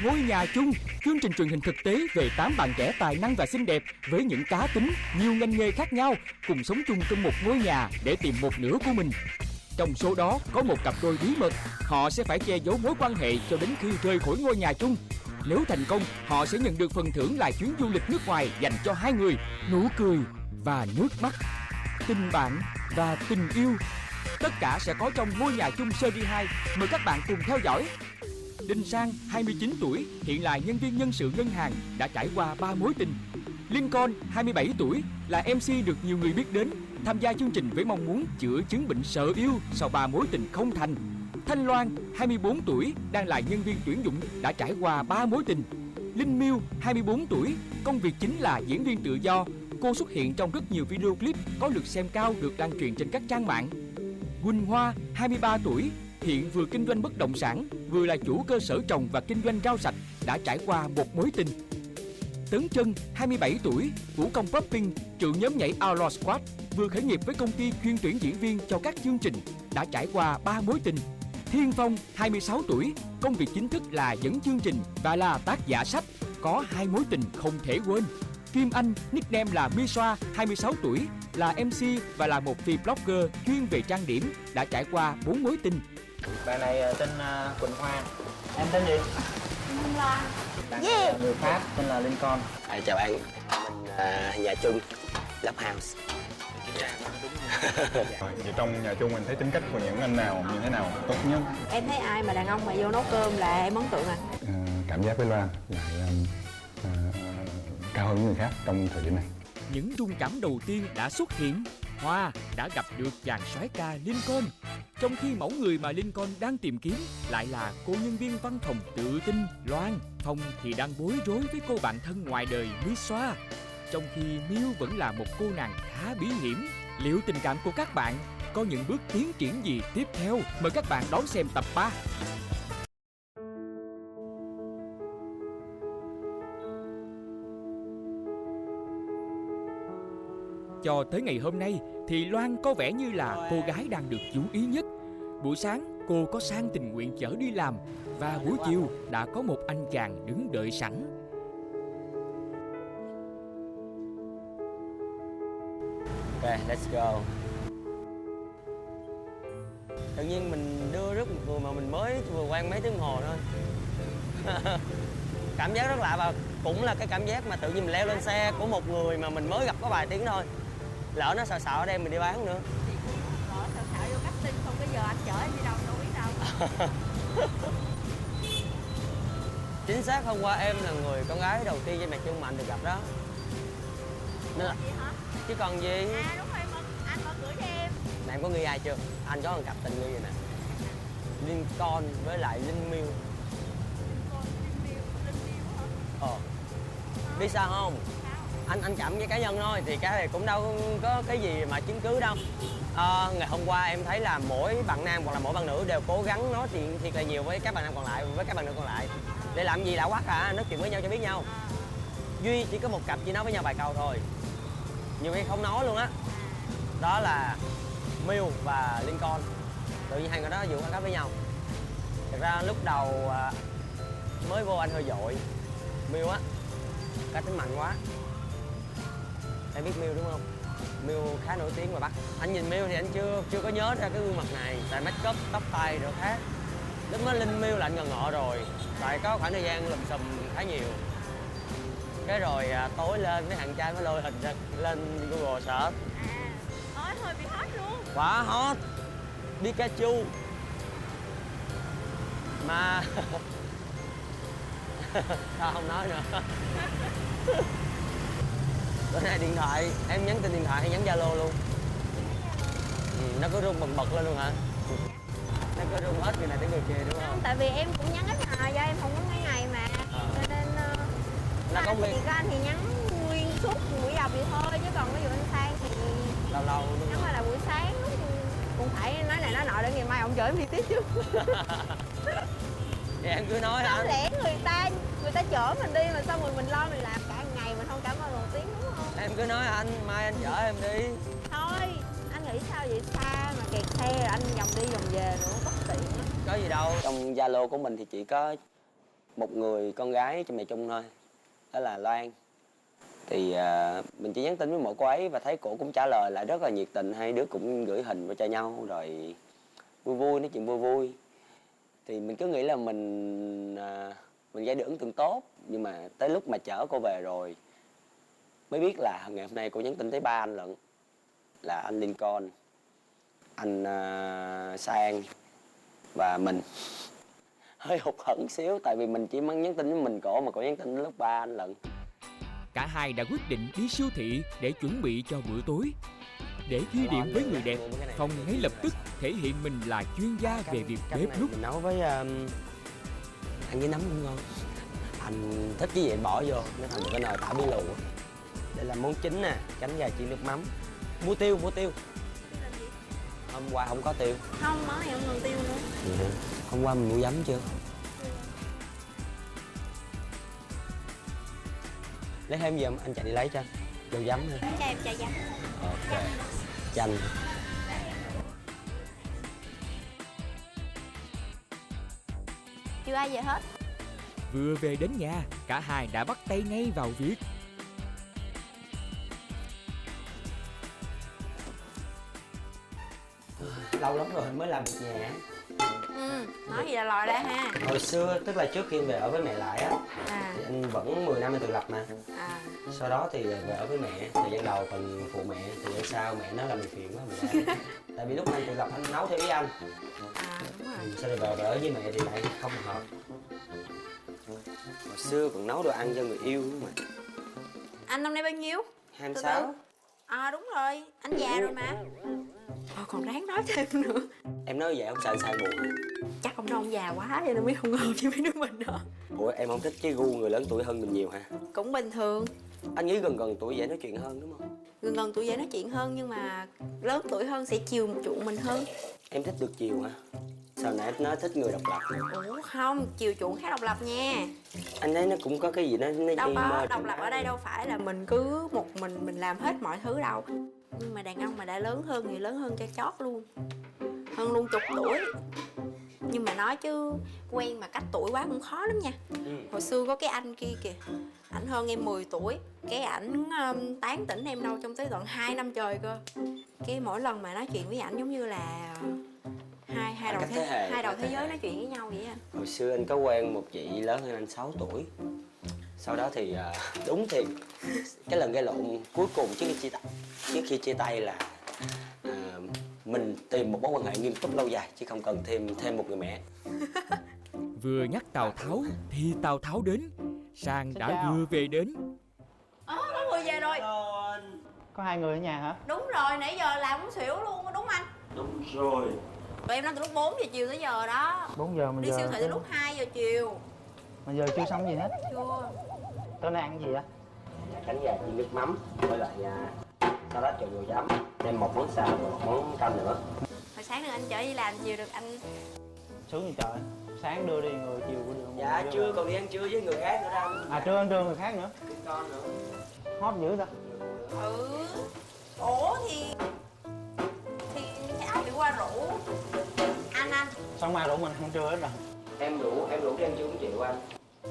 ngôi nhà chung, chương trình truyền hình thực tế về 8 bạn trẻ tài năng và xinh đẹp với những cá tính, nhiều ngành nghề khác nhau cùng sống chung trong một ngôi nhà để tìm một nửa của mình. Trong số đó có một cặp đôi bí mật, họ sẽ phải che giấu mối quan hệ cho đến khi rời khỏi ngôi nhà chung. Nếu thành công, họ sẽ nhận được phần thưởng là chuyến du lịch nước ngoài dành cho hai người, nụ cười và nước mắt, tình bạn và tình yêu. Tất cả sẽ có trong ngôi nhà chung series 2. Mời các bạn cùng theo dõi. Đinh Sang, 29 tuổi, hiện là nhân viên nhân sự ngân hàng, đã trải qua 3 mối tình. Lincoln, 27 tuổi, là MC được nhiều người biết đến, tham gia chương trình với mong muốn chữa chứng bệnh sợ yêu sau 3 mối tình không thành. Thanh Loan, 24 tuổi, đang là nhân viên tuyển dụng, đã trải qua 3 mối tình. Linh Miu, 24 tuổi, công việc chính là diễn viên tự do. Cô xuất hiện trong rất nhiều video clip có lượt xem cao được lan truyền trên các trang mạng. Quỳnh Hoa, 23 tuổi, hiện vừa kinh doanh bất động sản, vừa là chủ cơ sở trồng và kinh doanh rau sạch, đã trải qua một mối tình. Tấn Trân, 27 tuổi, vũ công popping, trưởng nhóm nhảy Outlaw Squad, vừa khởi nghiệp với công ty chuyên tuyển diễn viên cho các chương trình, đã trải qua 3 mối tình. Thiên Phong, 26 tuổi, công việc chính thức là dẫn chương trình và là tác giả sách, có 2 mối tình không thể quên. Kim Anh, nickname là Misha, 26 tuổi, là MC và là một vlogger chuyên về trang điểm, đã trải qua 4 mối tình. Bạn này tên Quỳnh Hoa. Em tên gì? Thanh Loan. Bạn này người Pháp, tên là Lincoln. Chào bạn, mình nhà chung, Love House. Vậy trong nhà chung mình thấy tính cách của những anh nào như thế nào tốt nhất? Em thấy ai mà đàn ông mà vô nấu cơm là em ấn tượng à? Cảm giác với Loan lại cao hơn người khác trong thời điểm này. Những rung cảm đầu tiên đã xuất hiện. Hoa đã gặp được chàng soái ca Lincoln, trong khi mẫu người mà Lincoln đang tìm kiếm lại là cô nhân viên văn phòng tự tin Loan. Phong thì đang bối rối với cô bạn thân ngoài đời Misha, trong khi Miu vẫn là một cô nàng khá bí hiểm. Liệu tình cảm của các bạn có những bước tiến triển gì tiếp theo? Mời các bạn đón xem tập 3. Cho tới ngày hôm nay thì Loan có vẻ như là cô gái đang được chú ý nhất. Buổi sáng cô có sang tình nguyện chở đi làm, và buổi chiều đã có một anh chàng đứng đợi sẵn. Ok, let's go. Tự nhiên mình đưa rước một người mà mình mới vừa quen mấy tiếng hồ thôi. Cảm giác rất lạ, và cũng là cái cảm giác mà tự nhiên mình leo lên xe của một người mà mình mới gặp có vài tiếng thôi. Lỡ nó sợ sợ đem mình đi bán nữa. Lỡ sợ sợ vô casting không, cái giờ anh chở em đi đâu đâu biết đâu. Chính xác, hôm qua em là người con gái đầu tiên trên mặt chung mà anh được gặp đó. Nên là... Chứ còn gì? À đúng rồi, anh mở cửa cho em. Mà em có nghi ai chưa? Anh có một cặp tình nghi vậy nè. Lincoln với lại Linh Miu. Biết sao không? Anh cảm với cá nhân thôi, thì cái này cũng đâu có cái gì mà chứng cứ đâu. Ngày hôm qua em thấy là mỗi bạn nam hoặc là mỗi bạn nữ đều cố gắng nói chuyện thiệt là nhiều với các bạn nam còn lại, với các bạn nữ còn lại. Để làm gì lạ quá cả, nói chuyện với nhau cho biết nhau. Duy chỉ có một cặp chỉ nói với nhau vài câu thôi, nhiều khi không nói luôn á. Đó là Miu và Lincoln. Tự nhiên hai người đó vừa ăn cắp với nhau. Thật ra lúc đầu mới vô anh hơi vội. Miu á, cá tính mạnh quá. Em biết Miu đúng không? Miu khá nổi tiếng ngoài Bắc. Anh nhìn Miu thì anh chưa có nhớ ra cái gương mặt này, tại make up, tóc tai rồi khác. Lúc mới Linh Miu là anh ngờ ngợ rồi, tại có khoảng thời gian lùm xùm khá nhiều. Cái rồi tối lên mấy thằng trai mới lôi hình ra lên Google search. Hơi bị hot luôn. Quá hot. Pikachu. Mà sao không nói nữa. Bữa nay điện thoại em nhắn tin điện thoại hay nhắn Zalo luôn? Nó có rung bần bật lên luôn hả? Nó có rung hết người này tới người kia đúng không? Không, tại vì em cũng nhắn ít ngày do em không có mấy ngày mà. Cho nên là công việc của anh thì nhắn nguyên suốt buổi dọc vậy thôi, chứ còn ví dụ anh Sang thì lâu đúng nhắn là buổi sáng lúc cũng phải nói này nói nọ để ngày mai ông chở em đi tiếp chứ. Thì em cứ nói hả? Không lẽ người ta chở mình đi mà xong rồi mình lo mình làm cả ngày mình không cảm ơn một tiếng đúng không? Em cứ nói anh mai anh chở em đi. Thôi anh nghĩ sao vậy, xa mà kẹt xe rồi anh vòng đi vòng về nữa bất tiện lắm. Có gì đâu. Trong Zalo của mình thì chỉ có một người con gái trong mẹ chung thôi, đó là Loan. Thì mình chỉ nhắn tin với mỗi cô ấy và thấy cổ cũng trả lời lại rất là nhiệt tình, hai đứa cũng gửi hình vào cho nhau rồi vui vui, nói chuyện vui vui. Thì mình cứ nghĩ là mình gây được ấn tượng tốt, nhưng mà tới lúc mà chở cô về rồi mới biết là ngày hôm nay cô nhắn tin tới 3 anh lận, là anh Lincoln, anh Sang và mình. Hơi hụt hẫng xíu tại vì mình chỉ nhắn tin với mình cổ mà cổ nhắn tin đến lúc 3 anh lận. Cả hai đã quyết định đi siêu thị để chuẩn bị cho bữa tối. Để ghi điểm với người đẹp, Phong ngay lập tức thể hiện mình là chuyên gia về việc bếp núc. Mình nấu với ăn với nấm cũng ngon. Anh thích cái gì anh bỏ vô, nó thành một cái nồi tảo bí lù. Đây là món chính nè, cánh gà chiên nước mắm. Mua tiêu. Hôm qua không có tiêu. Không, món này không cần tiêu nữa. Dạ. Hôm qua mình mua giấm chưa? Lấy thêm gì không? Anh chạy đi lấy cho. Dầu giấm ha. Cho em chai giấm. Ok. Chanh. Chưa ai về hết. Vừa về đến nhà, cả hai đã bắt tay ngay vào việc. Lâu lắm rồi mới làm việc nhà. Nói gì là lòi ra ha. Hồi xưa, tức là trước khi về ở với mẹ lại á, thì anh vẫn 10 năm anh tự lập mà. Sau đó thì về ở với mẹ, thời gian đầu còn phụ mẹ, thời gian sau mẹ nói là mình phiền quá mình ra. Tại vì lúc anh tự lập anh nấu theo ý anh. Đúng rồi. Sau rồi về ở với mẹ thì lại không hợp. Hồi xưa còn nấu đồ ăn cho người yêu nữa mà. Anh năm nay bao nhiêu? 26. Đúng rồi, anh già rồi mà. Còn ráng nói thêm nữa. Em nói vậy không sợ anh sai buồn hả? Chắc ông đó ông già quá cho nên mới không ngon với mấy đứa mình đó. Ủa em không thích cái gu người lớn tuổi hơn mình nhiều hả? Cũng bình thường. Anh nghĩ gần tuổi dễ nói chuyện hơn đúng không? Gần tuổi dễ nói chuyện hơn nhưng mà lớn tuổi hơn sẽ chiều một chuộng mình hơn. Em thích được chiều hả? Sao nãy nói thích người độc lập nè. Ủa không, chiều chuộng khác độc lập nha. Anh thấy nó cũng có cái gì nó Đâu có, độc lập ở đây đâu phải là mình cứ một mình làm hết mọi thứ đâu. Nhưng mà đàn ông mà đã lớn hơn thì lớn hơn cho chót luôn. Hơn luôn chục tuổi. Nhưng mà nói chứ quen mà cách tuổi quá cũng khó lắm nha. Hồi xưa có cái anh kia kìa, ảnh hơn em 10 tuổi. Cái ảnh tán tỉnh em đâu trong tới tận 2 năm trời cơ. Cái mỗi lần mà nói chuyện với ảnh giống như là hai đầu thế giới nói chuyện với nhau vậy anh. Hồi xưa anh có quen một chị lớn hơn anh 6 tuổi. Sau đó thì đúng thì cái lần gây lộn cuối cùng trước khi chia tay là mình tìm một mối quan hệ nghiêm túc lâu dài chứ không cần thêm một người mẹ. Vừa nhắc Tào Tháo thì Tào Tháo đến. Sang đã vừa về đến. Có người về rồi. Có 2 người ở nhà hả? Đúng rồi, nãy giờ làm muốn xỉu luôn, đúng anh? Đúng rồi. Tụi em nói từ lúc 4 giờ chiều tới giờ đó. 4 giờ mà Đi siêu thị từ lúc 2 giờ chiều. Mà giờ chưa xong gì hết. Chưa. Tối nay ăn gì á? Cánh gà chiên nước mắm với lại salad trộn dầu giấm, thêm một món xào và một món canh nữa. Hồi sáng nữa anh chở đi làm, chiều được anh. Sướng như trời. Sáng đưa đi người chiều đưa đi. Dạ trưa còn đi ăn trưa với người khác nữa đâu. Trưa ăn trưa người khác nữa. Con nữa. Hot dữ ta. Ủa thì ai bị qua rủ anh Xong mai rủ mình ăn trưa hết rồi. Em rủ đi ăn trưa cũng chịu anh.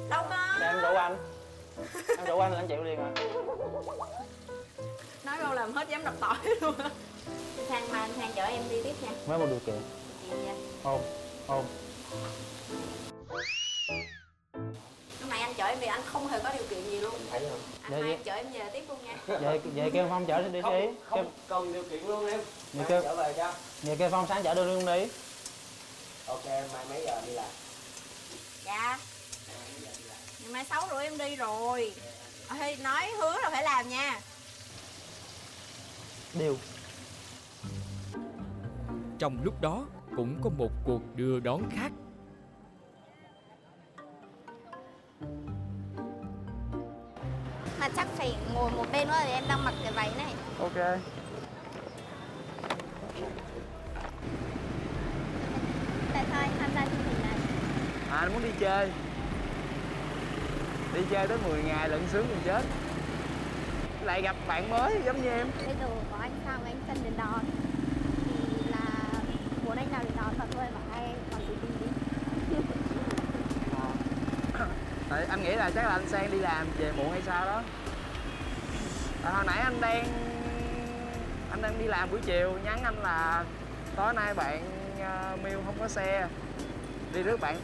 đâu có. Em rủ anh. Em rủ anh là anh chịu liền à. Nói đâu làm hết dám đập tỏi luôn á. Sang mai anh chở em đi tiếp nha. Với một điều kiện. Ôm. Lúc này anh chở em về anh không hề có điều kiện gì luôn. Thấy không? Anh mai anh chở em về tiếp luôn nha. Về kêu Phong chở đi đi. Không cần điều kiện luôn em. Vậy Mai trở về cho. Về kêu Phong sáng chở đưa luôn đi. Ok mai mấy giờ đi làm? Dạ. Ngày mai 6 rưỡi em đi rồi. Nói hứa là phải làm nha. Điều. Trong lúc đó cũng có một cuộc đưa đón khác. Mà chắc phải ngồi một bên nữa thì em đang mặc cái váy này. Ok. Tại sao anh tham gia chương trình này? Anh muốn đi chơi. Đi chơi tới 10 ngày lận sướng mình chết. Lại gặp bạn mới giống như em. Bây giờ có anh Sang và anh Tân đến đón. Thì là muốn anh nào đến đón và thôi mà ai còn gì đi. Tại anh nghĩ là chắc là anh Sang đi làm về muộn hay sao đó. Hồi nãy anh đang đi làm buổi chiều, nhắn anh là tối nay bạn Miu không có xe, đi rước bạn.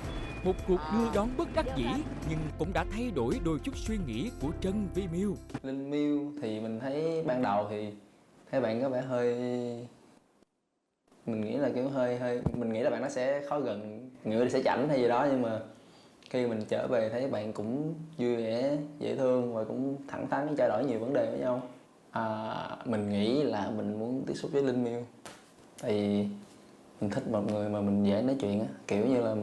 Một cuộc đưa đón bất đắc dĩ nhưng cũng đã thay đổi đôi chút suy nghĩ của Trân với Miu. Linh Miu thì mình thấy ban đầu thì thấy bạn có vẻ hơi, mình nghĩ là kiểu hơi mình nghĩ là bạn nó sẽ khó gần, người sẽ chảnh hay gì đó, nhưng mà khi mình trở về thấy bạn cũng vui vẻ, dễ thương và cũng thẳng thắn trao đổi nhiều vấn đề với nhau. Mình nghĩ là mình muốn tiếp xúc với Linh Miu thì mình thích một người mà mình dễ nói chuyện á, kiểu như là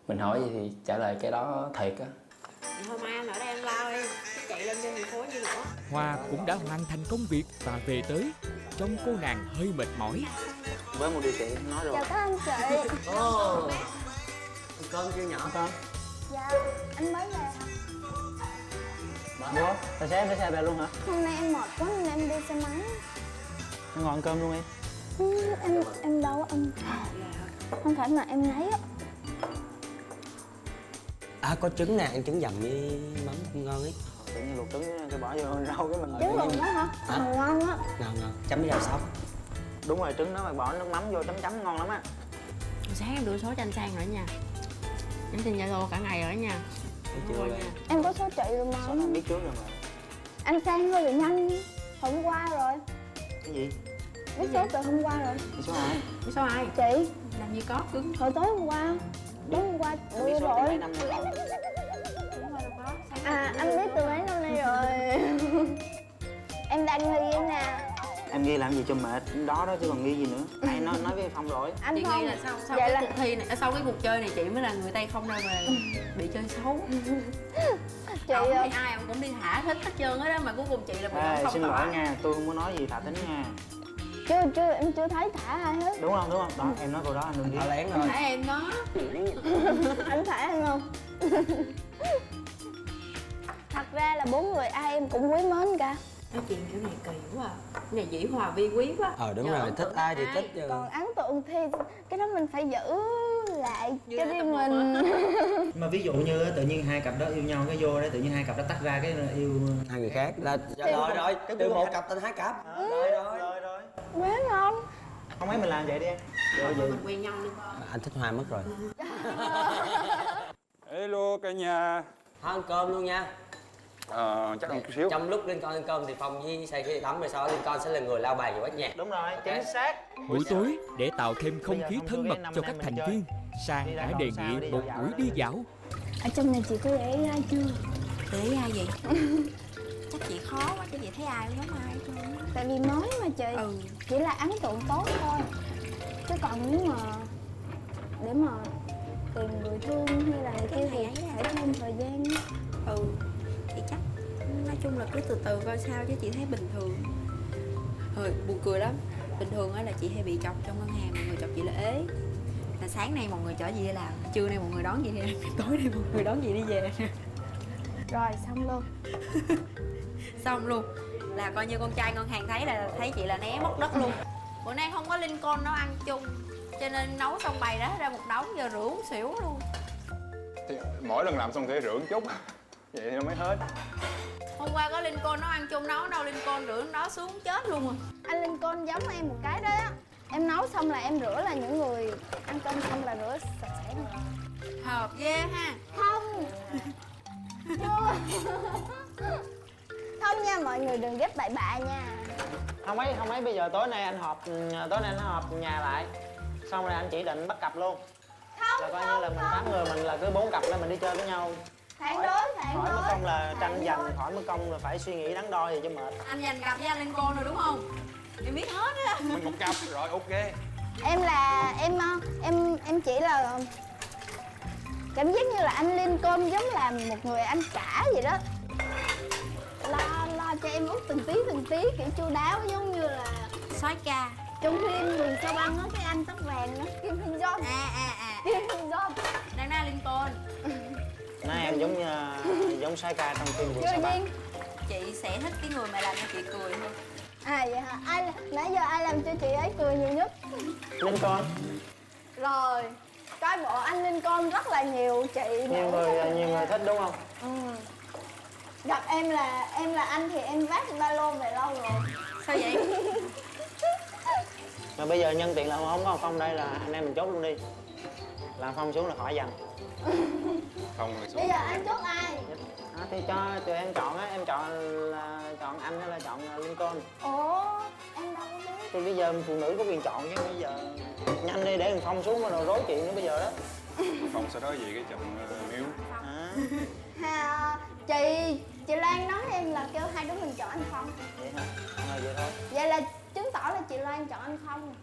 mình hỏi gì thì trả lời cái đó thiệt á. Thôi mai anh ở đây anh lao đi, chứ chạy lên trên thành phố như nữa. Hoa cũng đã hoàn thành công việc và về tới, trông cô nàng hơi mệt mỏi. Với một điều chị nói rồi. Chào các anh chị. Ồ, cơm chưa nhỏ con? Dạ, anh mới về hả? Ủa, tài xế em lấy xe về luôn hả? Hôm nay em mệt quá nên em đi xe máy. Em ngồi ăn cơm luôn em. Em đâu anh. Không phải là em lấy á. Có trứng nè, ăn trứng dầm với mắm cũng ngon ấy. Tự nhiên luộc trứng cái bỏ vô rau cái mình. Trứng luộc đó hả? Ngon á. Ngon, chấm với rau sống. Đúng rồi, trứng đó mà bỏ nước mắm vô chấm ngon lắm á. Sáng em đưa số cho anh Sang rồi nha. Nhắn tin Zalo cả ngày rồi nha. Chưa nha. Em có số chị rồi mà. Sao anh biết trước rồi mà. Anh Sang hơi bị nhanh. Hôm qua rồi. Cái gì? Biết số từ hôm qua rồi. Cái số ai? Biết số ai? Chị. Làm như có cứng. Hồi tối hôm qua. Tối hôm qua Biết đưa số rồi. từ mấy năm nay rồi. Anh biết từ mấy năm nay rồi. Em đang ghi nè. Em ghi làm gì cho mệt, đó chứ còn ghi gì nữa. Ai nói với Phong rồi. Anh Chị Phong. nghĩ là sau Vậy cái là... cuộc thi này, sau cái cuộc chơi này chị mới là người tay không đâu mà bị chơi xấu. Chị Ông thì ai cũng đi thả thích hết trơn á đó mà cuối cùng chị là người không Xin tỏ. lỗi nha, tôi không có nói gì thả tính nha. chưa em chưa thấy thả ai hết. Đúng không? Đó, em nói câu đó anh đừng ghi. Lén rồi. Thả em đó. Anh thả anh không? Thật ra là 4 người ai em cũng quý mến cả. Nói chuyện kiểu này kỳ quá à. Cái này dĩ hòa vi quý quá. Đúng Giờ rồi, ấn thích tượng ai thì thích chứ. Còn ấn tượng thì cái đó mình phải giữ lại Giữ cho lại riêng tập mình. Mà ví dụ như tự nhiên hai cặp đó yêu nhau cái vô đấy, tự nhiên hai cặp đó tách ra cái yêu Hai người khác là rồi, từ một cặp thành 2 cặp. Rồi. Quá ngon. Không mấy mình làm vậy đi em. Mình quen nhau luôn. Anh thích Hoa mất rồi. Hello cả nhà. Thôi ăn cơm luôn nha. Chắc ăn chút xíu. Trong lúc Linh Con ăn cơm thì Phong với Say khi tắm rồi sau đó Linh Con sẽ là người lao bài và quét nhà. Đúng rồi, chính xác. Buổi tối, để tạo thêm không khí thân mật cho các thành viên, Sang đã đề nghị một buổi đi dạo. Ở trong này chị có để ý ai chưa? Để ý ai vậy? Chắc chị khó quá chứ chị thấy ai cũng giống ai hết trơn á. Tại vì mới mà chị. Chỉ là ấn tượng tốt thôi. Chứ còn nếu mà để mà tìm người thương hay là người kia thì phải thêm thời gian. Thì chắc nói chung là cứ từ từ coi sao chứ chị thấy bình thường. Buồn cười lắm. Bình thường á là chị hay bị chọc trong ngân hàng, mọi người chọc chị là ế. Là sáng nay mọi người chở chị đi làm, trưa nay mọi người đón chị đi ăn, tối nay mọi người đón chị đi về. Rồi xong luôn. Xong luôn. Là coi như con trai ngân hàng thấy là thấy chị là né mất đất luôn. Bữa nay không có Lincoln nấu ăn chung, cho nên nấu xong bày ra một đống, giờ rửa uống xỉu luôn. Thì mỗi lần làm xong sẽ rửa một chút. Vậy thì nó mới hết. Hôm qua có Lincoln nấu ăn chung, nấu đâu Lincoln rửa đó xuống chết luôn rồi. Anh Lincoln giống em một cái đó á. Em nấu xong là em rửa, là những người ăn cơm xong là rửa sạch sẽ luôn. Hợp ghê ha. Không. Không nha, mọi người đừng ghép bậy bạ nha. Không mấy bây giờ tối nay anh họp nhà lại. Xong rồi anh chỉ định bắt cặp luôn. Không, là coi như là mình 8 người, mình là cứ 4 cặp là mình đi chơi với nhau. phản đối. Hỏi mất công là tranh giành, hỏi mất công là phải suy nghĩ đắn đo gì cho mệt. Anh giành cặp với anh Lincoln rồi đúng không? Em biết hết á. Mình một cặp rồi, ok. Em chỉ là cảm giác như là anh Lincoln giống là một người anh cả vậy đó. Lo cho em út từng tí kiểu chu đáo, giống như là Soái ca. trong phim Vườn Sao Băng á, cái anh tóc vàng đó, Kim Hin Jong. Kim Hin Jong. Đang na Lincoln. Nói em giống sai ca trong phim Vườn Sao Băng. Chị sẽ thích cái người mà làm cho chị cười hơn. Vậy hả? Nãy giờ ai làm cho chị ấy cười nhiều nhất? Lincoln. Rồi, coi bộ anh Lincoln rất là nhiều chị. Nhiều người thích đúng không? Gặp em là anh thì em vác ba lô về lâu rồi. Sao vậy? Mà bây giờ nhân tiện là không có Phong đây là anh em mình chốt luôn đi. Là Phong xuống là khỏi dần. Không rồi xuống. Bây giờ anh chốt ai? Thì cho tụi em chọn á, em chọn là chọn anh hay là chọn Lincoln. Ủa, em đâu có biết. Thì bây giờ phụ nữ có quyền chọn chứ bây giờ nhanh đi để thằng Phong xuống mà rồi rối chuyện nữa bây giờ đó. Phong sau đó gì cái chọn Miu. Chị Loan nói em là kêu hai đứa mình chọn anh Phong. Vậy hả? Vậy thôi. Vậy là chứng tỏ là chị Loan chọn anh Phong.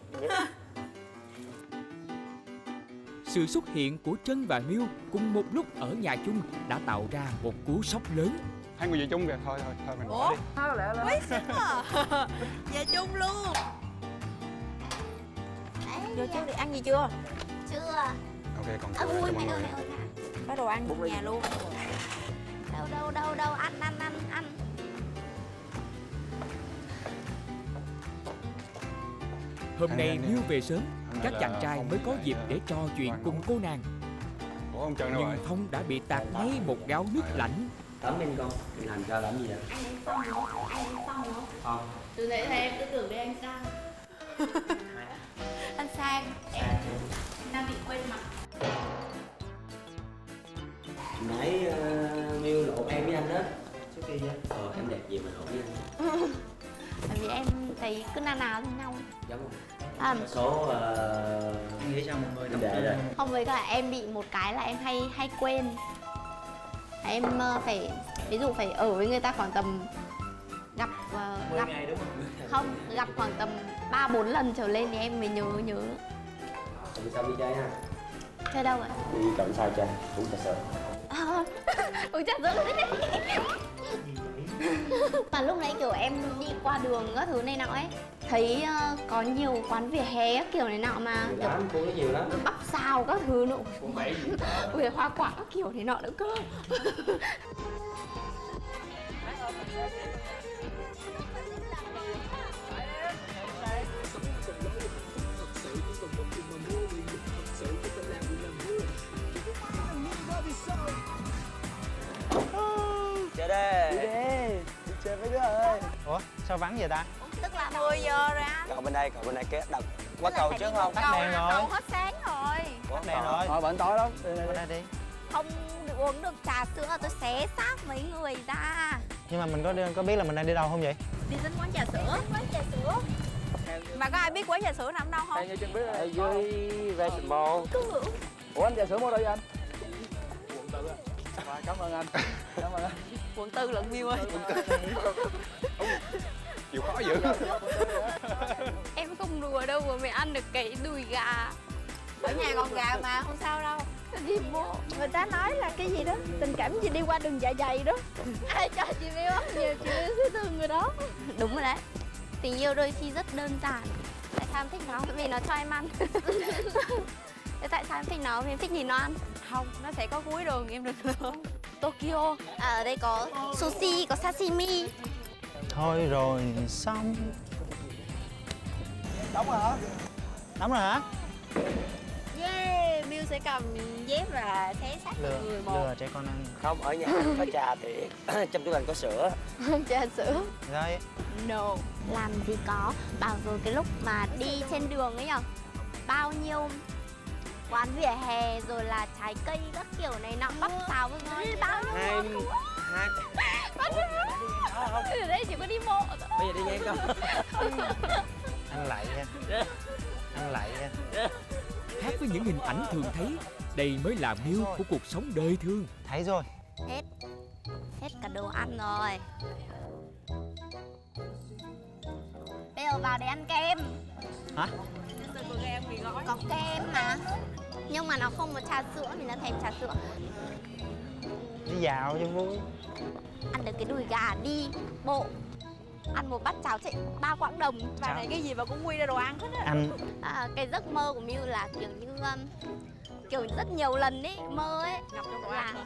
Sự xuất hiện của Trân và Miu cùng một lúc ở nhà chung đã tạo ra một cú sốc lớn. Hai người về chung kìa, thôi mình bỏ đi. Thôi lẹ lên. Quý xính à. Về chung luôn. Vô trước đi, ăn gì chưa? Chưa. Ok, còn À, thừa ui cho mọi mẹ người. ơi. Có đồ ăn trong nhà luôn. Đâu, ăn. Hôm nay Anh Miu về sớm, Anh các là chàng trai Phong mới có với dịp lại, để trò chuyện Loan cùng không? cô nàng. Ủa ông Trân đâu rồi? Nhưng Phong đã bị tạt ngay một gáo nước lạnh. Tắm bên con, mình làm cho làm gì vậy? Không. Từ nãy thì em cứ tưởng đi anh Sang. Anh Sang, em đang bị quên mặt. Nãy Miu lộ em với anh đó. Trước kia vậy? Em đẹp gì mà lộ với anh? Tại vì em thấy cứ nào nào thế nhau. Giống không? À, Số Em nghĩ sao mọi người để rồi. không, với cả em bị một cái là em hay quên. Em phải, ví dụ phải ở với người ta khoảng tầm gặp 10 ngày đúng không? không, gặp khoảng tầm 3-4 lần trở lên thì em mới nhớ. Tại sao đi chơi ha? Chơi đâu ạ? Đi cận sao chơi, uống trà sữa. Ôi trời ơi. Mà lúc nãy kiểu em đi qua đường các thứ này nọ ấy, thấy có nhiều quán vỉa hè các kiểu này nọ mà Nhiều kiểu lắm, cô nó nhiều lắm. bắp xào các thứ nữa. Cũng vậy gì? Ui, hoa quả các kiểu này nọ nữa cơ. Chơi đi. Đi chơi mấy đứa ơi. Ủa sao vắng vậy ta? Tức là 10 giờ rồi anh. Cậu bên đây cái đập qua cầu trước không? Tắt đèn rồi. Cầu hết sáng rồi. Tắt đèn rồi. Thôi bệnh tối lắm. Qua đây đi. Không được uống được trà sữa, tôi xé xác mấy người ra. Nhưng mà mình có biết là mình đang đi đâu không vậy? Đi đến quán trà sữa. Mà có ai biết quán trà sữa nằm đâu không? Như Trân biết ở dưới Vegetable. Ủa anh trà sữa mua đâu vậy anh? Quận 4 à? Cảm ơn anh. Cảm ơn anh. Quận 4 lận Miu ơi. Chịu khó dữ. Em không đùa đâu mà mày ăn được cái đùi gà. Ở nhà còn gà mà không sao đâu. Đi mua. Người ta nói là cái gì đó, tình cảm gì đi qua đường dạ dày đó. Ai cho chị Miu ăn nhiều, chị Miu sẽ thương người đó. Đúng rồi đấy. Tình yêu đôi khi rất đơn giản. Tại sao em thích nó? Vì nó cho em ăn. Thế tại sao em thích nó? Vì em thích nhìn nó ăn. Không, nó sẽ có cuối đường em đừng lo. Tokyo. À, ở đây có sushi, có sashimi. Thôi rồi xong. Đóng rồi hả? Đóng rồi hả? Yeah, Miu sẽ cầm dép và xé xác từng người một. Lừa trẻ con ăn. Không, ở nhà có trà thì trong tủ lạnh có sữa. Trà sữa. Rồi. No. Làm gì có. Bảo rồi cái lúc mà đi trên đường ấy nhở, bao nhiêu quán vỉa hè rồi là trái cây các kiểu này nọ, bắp xào với ngon, bao nhiêu Hai món. Ở đây chỉ có đi bộ thôi. Bây giờ đi nghe em không? Ăn lại nha. Ăn lại nha. Khác với những hình ảnh thường thấy, đây mới là Miu của cuộc sống đời thường. Thấy rồi. Hết cả đồ ăn rồi. Bây giờ vào để ăn kem. Hả? Có kem mà. Nhưng mà nó không có trà sữa, mình đã thèm trà sữa. Đi dạo cho vui. Ăn được cái đùi gà đi bộ. Ăn một bát cháo chạy 3 quãng đồng. Và này cái gì mà cũng quy ra đồ ăn hết á. Ăn. Cái giấc mơ của Miu là kiểu như kiểu rất nhiều lần ấy, mơ ấy Ngập trong đồ là ăn.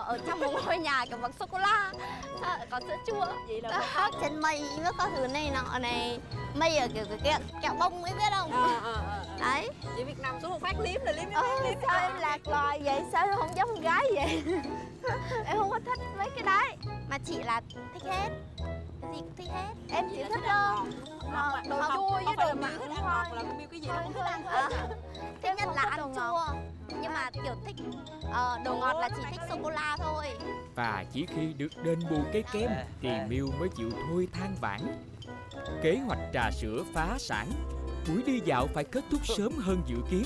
ở trong một ngôi nhà kiểu bằng sô cô la, có sữa chua, Vậy là hát trên mây với các thứ này nọ này, mây ở kiểu cái kẹo bông ấy biết không? Đấy. Vậy Việt Nam xuống một phát liếm là liếm Sao em lạc loài vậy? Sao em không giống con gái vậy? Em không có thích mấy cái đấy. Mà chị là thích hết. Cái gì cũng thích hết. Em chỉ thích ngọt, đồ chua với đồ mặn thôi. Cái gì cũng thích ăn Thích nhất là ăn chua. Nhưng mà kiểu thích đồ ngọt là chỉ thích sô-cô-la thôi. Và chỉ khi được đền bù cái kem thì Miu mới chịu thôi than vãn. Kế hoạch trà sữa phá sản, buổi đi dạo phải kết thúc sớm hơn dự kiến.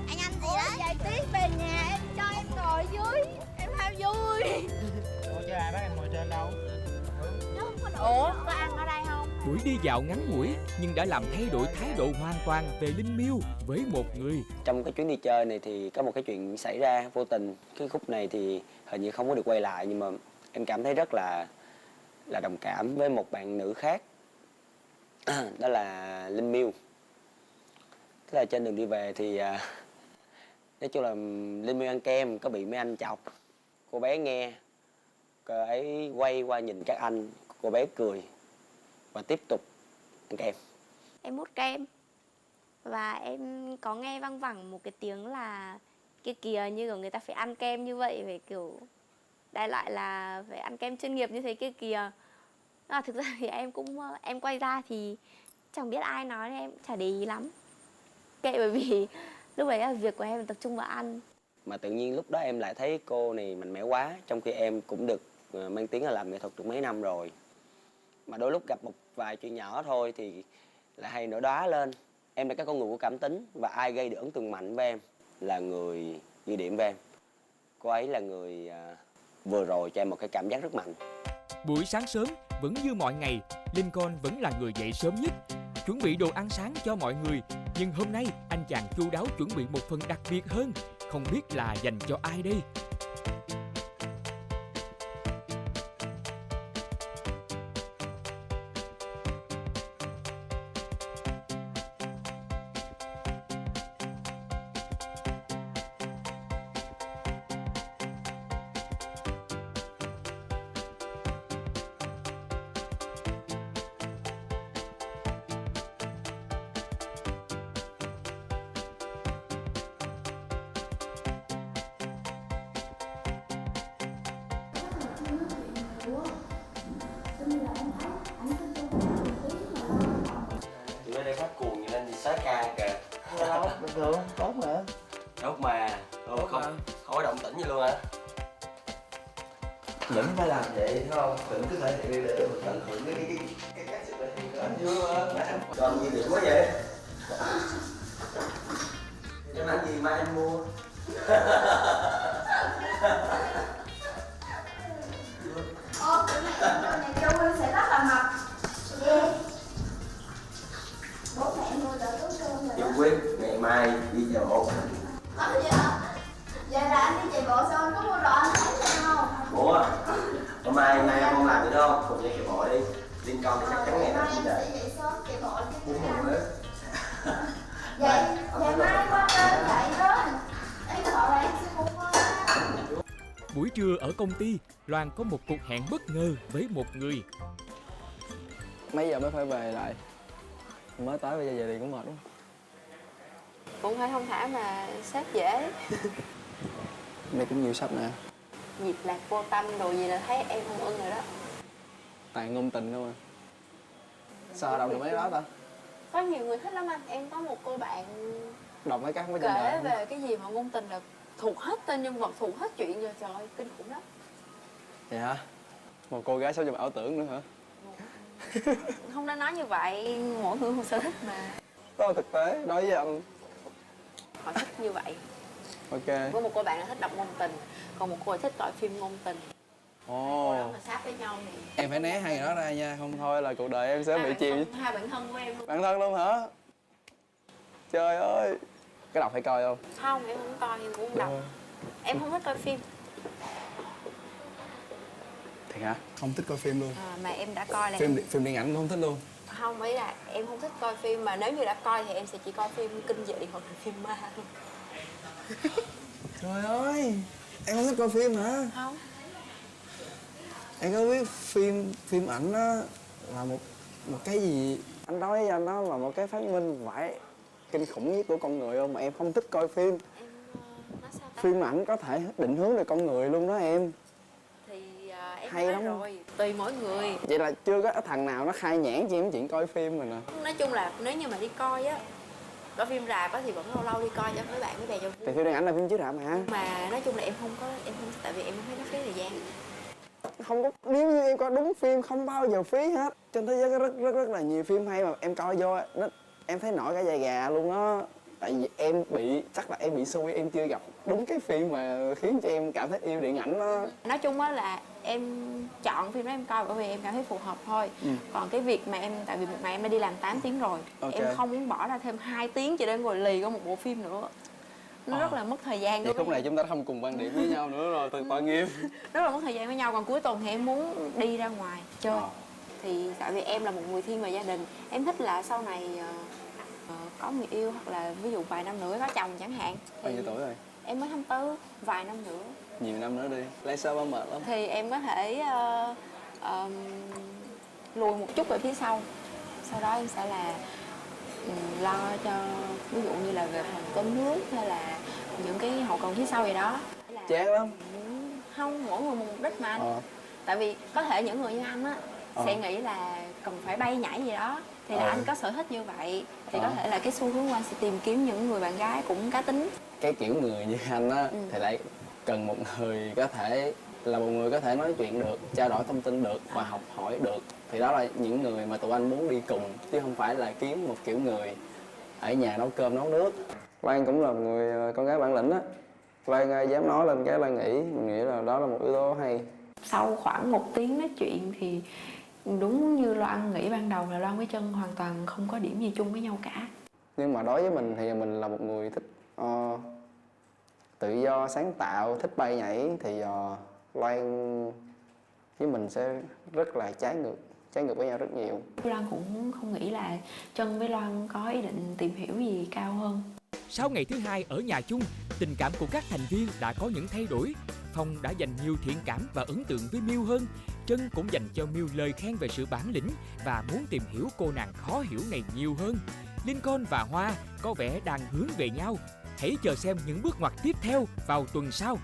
Anh ăn gì đấy? Vậy tí về nhà em cho em ngồi dưới. Em ham vui. Ngồi chơi ai bác em ngồi trên đâu? Ủa, có ăn ở đây không? Buổi đi dạo ngắn ngủi nhưng đã làm thay đổi thái độ hoàn toàn về Linh Miu với một người. Trong cái chuyến đi chơi này thì có một cái chuyện xảy ra vô tình. Cái khúc này thì hình như không có được quay lại, nhưng mà em cảm thấy rất là đồng cảm với một bạn nữ khác. Đó là Linh Miu. Tức là trên đường đi về thì nói chung là Linh Miu ăn kem có bị mấy anh chọc. Cô bé nghe, cô ấy quay qua nhìn các anh, cô bé cười và tiếp tục ăn kem. Em mút kem. Và em có nghe văng vẳng một cái tiếng là kia kìa, như kiểu người ta phải ăn kem như vậy, phải kiểu đại loại là phải ăn kem chuyên nghiệp như thế kia kìa. Thực ra thì em quay ra thì chẳng biết ai nói nên em chả để ý lắm. Kệ, bởi vì lúc đấy là việc của em là tập trung vào ăn. Mà tự nhiên lúc đó em lại thấy cô này mạnh mẽ quá, trong khi em cũng được mang tiếng là làm nghệ thuật được mấy năm rồi. Mà đôi lúc gặp một vài chuyện nhỏ thôi thì lại hay nổi đóa lên. Em là cái con người của cảm tính, và ai gây được ấn tượng mạnh với em là người ghi điểm với em. Cô ấy là người vừa rồi cho em một cái cảm giác rất mạnh. Buổi sáng sớm, vẫn như mọi ngày, Lincoln vẫn là người dậy sớm nhất, chuẩn bị đồ ăn sáng cho mọi người. Nhưng hôm nay, anh chàng chu đáo chuẩn bị một phần đặc biệt hơn, không biết là dành cho ai đây. Tụi đây phát cuồng như lên xóa ca kìa. Đâu, bình thường, tốt mà. Tốt mà. Không có động tĩnh gì luôn hả? Vẫn phải làm vậy đúng không? Vẫn cứ thể hiện để mình tận hưởng cái cách sự thể hiện đó. Vui mà. Còn gì điểm quá vậy? Em ăn gì mai em mua? Này Châu Nguyên sẽ rất là mập. Bố mẹ nuôi đỡ tốt cơm rồi. Chị Quyết, ngày mai đi chợ bộ. Vậy là anh đi chạy bộ xong có mua đồ ăn thấy không? Ủa? Hôm nay em không làm nữa đâu, cùng chạy bộ đi. Liên con thì chắc chắn ngày nào cũng chạy. Dậy sớm chạy bộ chứ. Uống một nữa. Vậy mai qua kênh chạy đó. Em gọi là em sẽ mua qua. Buổi trưa ở công ty, Loan có một cuộc hẹn bất ngờ với một người. Mấy giờ mới phải về lại? Mới tới bây giờ về thì cũng mệt lắm. Cũng phải thông thả mà sếp dễ. Mày cũng nhiều sách nè. Dịp lạc vô tâm đồ gì là thấy em không ưng rồi đó. Toàn ngôn tình không à. Sao đọc được mấy đó ta? Có nhiều người thích lắm anh. Em có một cô bạn Đọc mấy các mấy trên kể đời. về cái gì mà ngôn tình là thuộc hết tên nhân vật, thuộc hết chuyện rồi. Trời ơi, kinh khủng lắm. Vậy hả? Một cô gái sống trong ảo tưởng nữa hả? Không nên nói như vậy, mỗi người một sở thích mà. Đó là thực tế, nói với anh. Họ thích như vậy. Ok. Có một cô bạn là thích đọc ngôn tình, còn một cô là thích coi phim ngôn tình. Ồ. Cô đó mà sát với nhau thì Em phải né hai người đó ra nha, không thôi là cuộc đời em sẽ bị chìm. hai bạn thân của em luôn. Bạn thân luôn hả? Trời ơi. Cái đọc phải coi không? Không, em không coi, em cũng không đọc. Em không thích coi phim. Thiệt hả? Không thích coi phim luôn. Mà em đã coi là Phim điện ảnh cũng không thích luôn. không, ý là em không thích coi phim, mà nếu như đã coi thì em sẽ chỉ coi phim kinh dị hoặc là phim ma thôi. Trời ơi, em không thích coi phim hả? Không. Em có biết phim ảnh đó là một cái gì Anh nói với anh đó là một cái phát minh vãi kinh khủng nhất của con người không, mà em không thích coi phim. Phim ảnh có thể định hướng được con người luôn đó em. Thì em Hay nói lắm. rồi, tùy mỗi người. Vậy là chưa có thằng nào nó khai nhãn cho em chuyện coi phim rồi nè. Nói chung là nếu như mà đi coi á, coi phim rạp á thì vẫn lâu lâu đi coi cho với bạn với bè cho vui. Thì phim điện ảnh là phim chiếu rạp mà. Mà nói chung là em không tại vì em không thấy nó phí thời gian. Không có, nếu như em coi đúng phim không bao giờ phí hết. Trên thế giới có rất là nhiều phim hay mà em coi vô nó, em thấy nổi cả da gà luôn đó. Tại vì em chắc là em bị xui, em chưa gặp đúng cái phim mà khiến cho em cảm thấy yêu điện ảnh đó. Nói chung á là em chọn phim đó em coi bởi vì em cảm thấy phù hợp thôi. Còn cái việc mà tại vì một ngày em đã đi làm 8 tiếng rồi, em không muốn bỏ ra thêm 2 tiếng chỉ để ngồi lì coi một bộ phim nữa. Nó rất là mất thời gian. Vậy khúc này chúng ta không cùng quan điểm với nhau nữa rồi, từ tội nghiệp. Rất là mất thời gian với nhau, còn cuối tuần thì em muốn đi ra ngoài chơi. Thì tại vì em là một người thiên về gia đình, em thích là sau này có người yêu hoặc là ví dụ vài năm nữa có chồng chẳng hạn. Bao nhiêu tuổi rồi? Em mới 24, vài năm nữa. Nhiều năm nữa đi, lấy sao ba mệt lắm. Thì em có thể lùi một chút về phía sau. Sau đó em sẽ là lo cho ví dụ như là về phần cơm nước hay là những cái hậu cần phía sau vậy đó. Chán lắm. Không, mỗi người một mục đích mà anh. Tại vì có thể những người như anh á sẽ nghĩ là cần phải bay nhảy gì đó thì là anh có sở thích như vậy thì có thể là cái xu hướng của anh sẽ tìm kiếm những người bạn gái cũng cá tính. Cái kiểu người như anh á thì lại cần một người có thể là một người có thể nói chuyện được, trao đổi thông tin được và học hỏi được. Thì đó là những người mà tụi anh muốn đi cùng chứ không phải là kiếm một kiểu người ở nhà nấu cơm nấu nước. Lan cũng là một người con gái bản lĩnh á. Lan dám nói lên cái Lan nghĩ, mình nghĩ là đó là một yếu tố hay. Sau khoảng 1 tiếng nói chuyện thì đúng như Loan nghĩ ban đầu là Loan với Trân hoàn toàn không có điểm gì chung với nhau cả. Nhưng mà đối với mình thì mình là một người thích tự do, sáng tạo, thích bay nhảy thì Loan với mình sẽ rất là trái ngược với nhau rất nhiều. Loan cũng không nghĩ là Trân với Loan có ý định tìm hiểu gì cao hơn. Sau ngày thứ 2 ở nhà chung, tình cảm của các thành viên đã có những thay đổi. Phong đã dành nhiều thiện cảm và ấn tượng với Miu hơn. Trân cũng dành cho Miu lời khen về sự bản lĩnh và muốn tìm hiểu cô nàng khó hiểu này nhiều hơn. Lincoln và Hoa có vẻ đang hướng về nhau. Hãy chờ xem những bước ngoặt tiếp theo vào tuần sau.